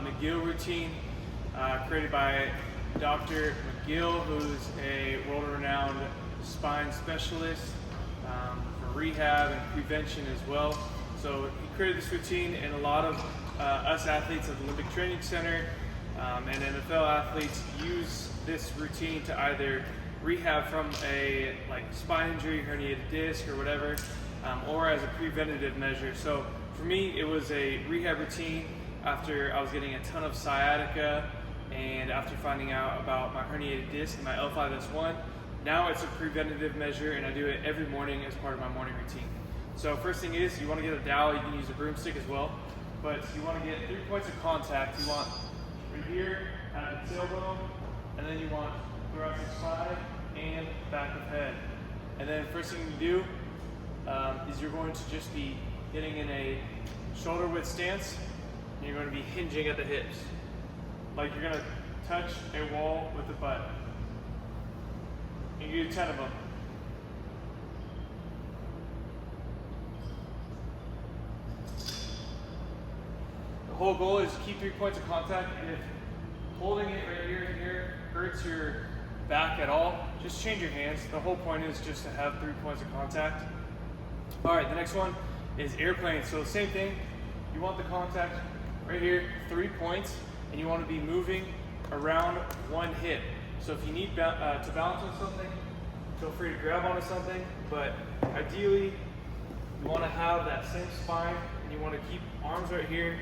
Mcgill routine, created by Dr. McGill, who's a world-renowned spine specialist for rehab and prevention as well. So he created this routine, and a lot of us athletes at the Olympic Training Center and NFL athletes use this routine to either rehab from a spine injury, herniated disc, or whatever, or as a preventative measure. So for me, it was a rehab routine after I was getting a ton of sciatica, and after finding out about my herniated disc and my L5S1. Now it's a preventative measure, and I do it every morning as part of my morning routine. So first thing is, you want to get a dowel. You can use a broomstick as well, but you want to get 3 points of contact. You want right here at the tailbone, and then you want thoracic spine and back of head. And then first thing you do is you're going to just be getting in a shoulder width stance, and you're going to be hinging at the hips. Like you're going to touch a wall with the butt. And you do 10 of them. The whole goal is to keep 3 points of contact, and if holding it right here and here hurts your back at all, just change your hands. The whole point is just to have 3 points of contact. All right, the next one is airplane. So the same thing, you want the contact right here, 3 points, and you want to be moving around one hip. So if you need to balance on something, feel free to grab onto something, but ideally you want to have that same spine, and you want to keep arms right here,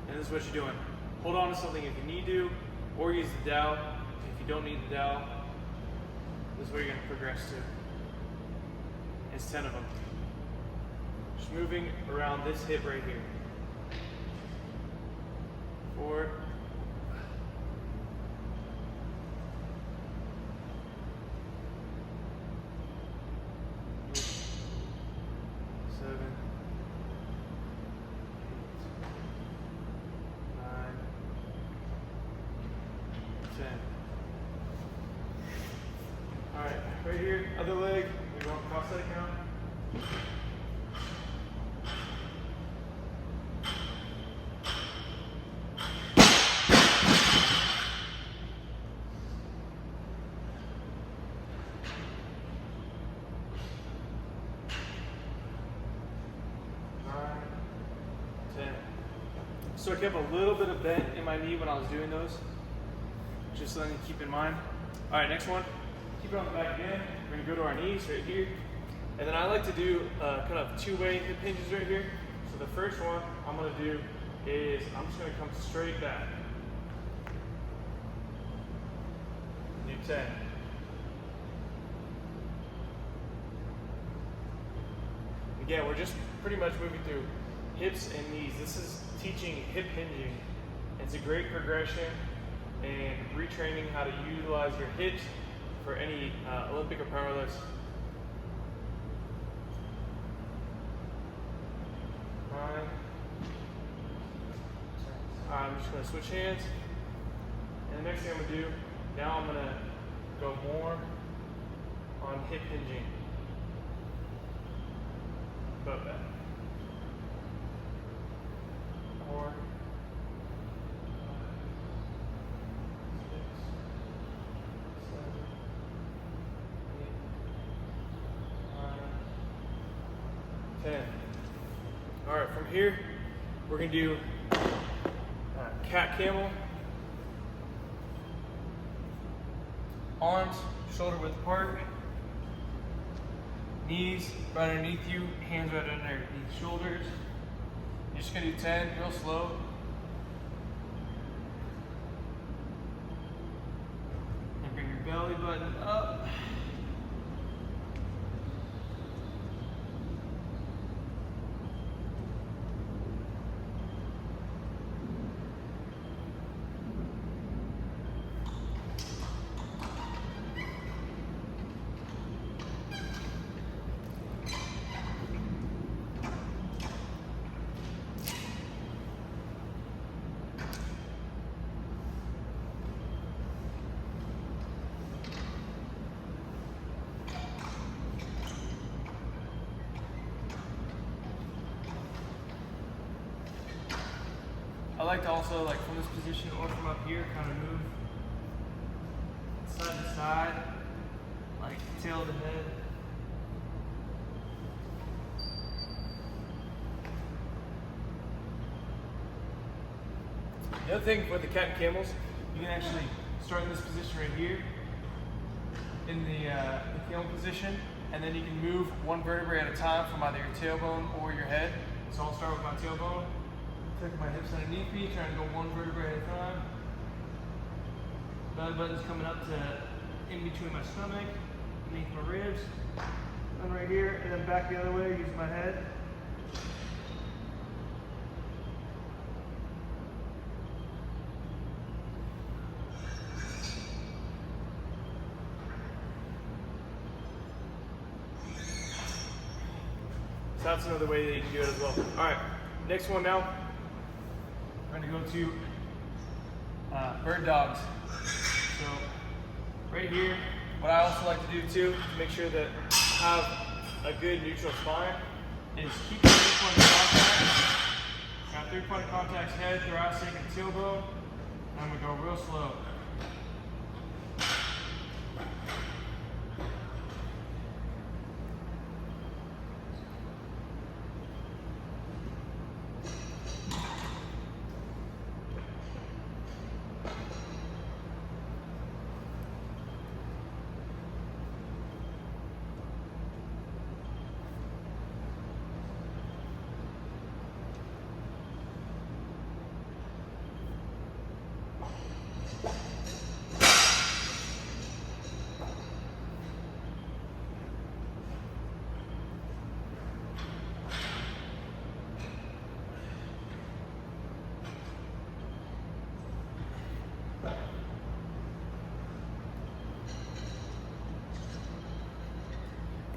and this is what you're doing. Hold on to something if you need to, or use the dowel. If you don't need the dowel, this is where you're going to progress to. It's 10 of them. Just moving around this hip right here. 4. 7. 8. 9. 10. All right, right here, other leg. We want cross-leg count. So I kept a little bit of bend in my knee when I was doing those. Just something to keep in mind. All right, next one. Keep it on the back again. We're gonna go to our knees right here. And then I like to do kind of two-way hip hinges right here. So the first one I'm gonna do is I'm just gonna come straight back. Do 10. Again, we're just pretty much moving through hips and knees. This is teaching hip hinging. It's a great progression and retraining how to utilize your hips for any Olympic or powerlifts. I'm just going to switch hands. And the next thing I'm going to do, now I'm going to go more on hip hinging. Above that. 4. 10. All right, from here, we're gonna do cat camel. Arms shoulder width apart. Knees right underneath you, hands right underneath shoulders. You're just gonna do 10, real slow. And bring your belly button up. like to also, like from this position or from up here, kind of move side to side, like tail of the head. The other thing with the cat and camels, you can actually start in this position right here, in the camel position, and then you can move one vertebrae at a time from either your tailbone or your head. So I'll start with my tailbone, tuck my hips underneath me, trying to go one vertebrae at a time. Belly button's coming up to in between my stomach, beneath my ribs, and right here, and then back the other way, using my head. So that's another way that you can do it as well. All right, next one now. We're gonna go to bird dogs. So right here, what I also like to do too, to make sure that I have a good neutral spine, is keep your 3-point contact. Got 3-point contacts, head, thoracic, and tailbone. And I'm gonna go real slow.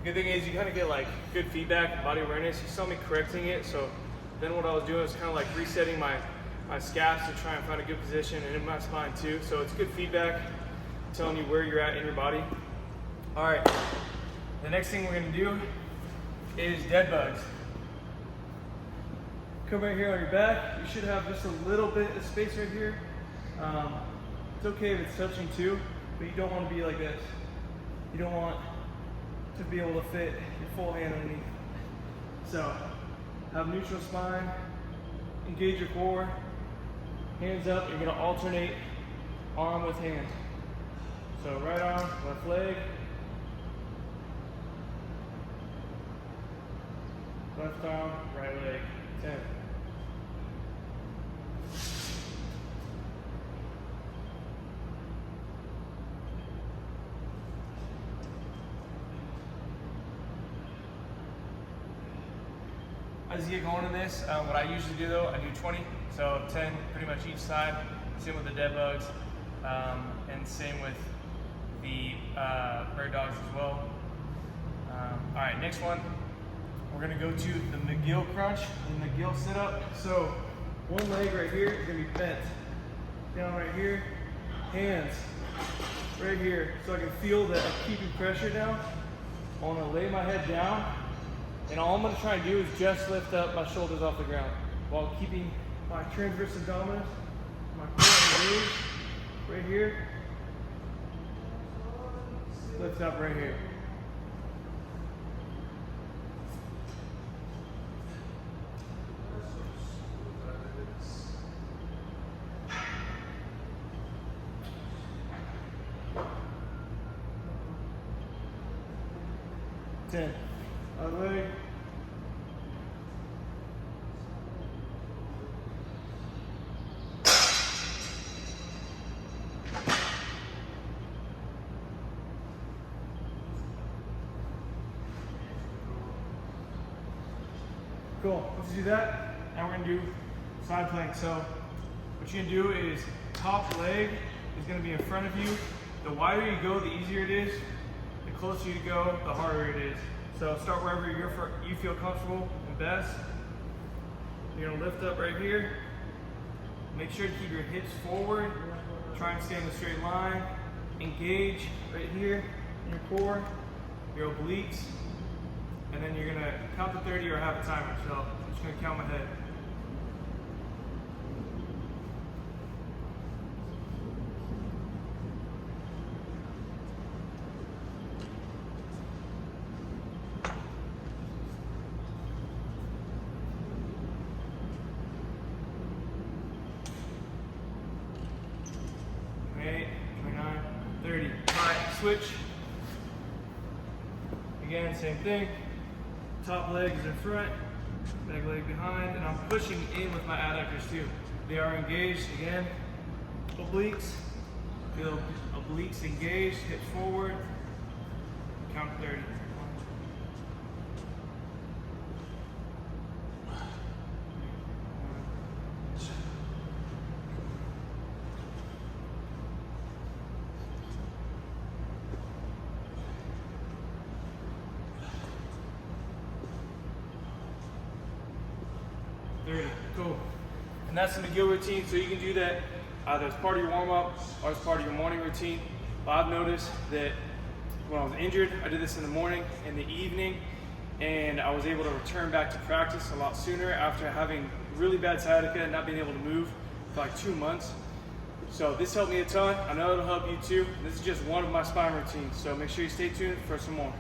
Good thing is you kind of get like good feedback, body awareness. You saw me correcting it, so then what I was doing was kind of like resetting my scaps to try and find a good position, and in my spine too. So it's good feedback, telling you where you're at in your body. All right, the next thing we're gonna do is dead bugs. Come right here on your back. You should have just a little bit of space right here. It's okay if it's touching too, but you don't want to be like this. You don't want to be able to fit your full hand underneath. So, have neutral spine, engage your core, hands up. You're gonna alternate arm with hand. So right arm, left leg, left arm, right leg, 10. As you get going in this, what I usually do though, I do 20, so 10 pretty much each side. Same with the dead bugs, and same with the bird dogs as well. All right, next one, we're gonna go to the Mcgill crunch, the Mcgill sit up. So one leg right here is gonna be bent. Down right here, hands right here. So I can feel that I'm keeping pressure down. I wanna lay my head down. And all I'm going to try and do is just lift up my shoulders off the ground while keeping my transverse abdominis, my core engaged right here. Lift up right here. Ten. Other leg. Cool. Let's do that. Now we're gonna do side plank. So what you're gonna do is top leg is gonna be in front of you. The wider you go, the easier it is. The closer you go, the harder it is. So start wherever you feel comfortable and best. You're gonna lift up right here. Make sure to keep your hips forward. Try and stay in a straight line. Engage right here in your core, your obliques. And then you're gonna count to 30 or have a timer. So I'm just gonna count my head. switch. Again, same thing. Top leg is in front, back leg behind, and I'm pushing in with my adductors too. They are engaged, again, obliques. Feel obliques engaged, hips forward. Count 30. 30, cool. And that's the McGill routine, so you can do that either as part of your warm-up or as part of your morning routine. But I've noticed that when I was injured, I did this in the morning, in the evening, and I was able to return back to practice a lot sooner after having really bad sciatica and not being able to move for like 2 months. So this helped me a ton. I know it'll help you too. This is just one of my spine routines, so make sure you stay tuned for some more.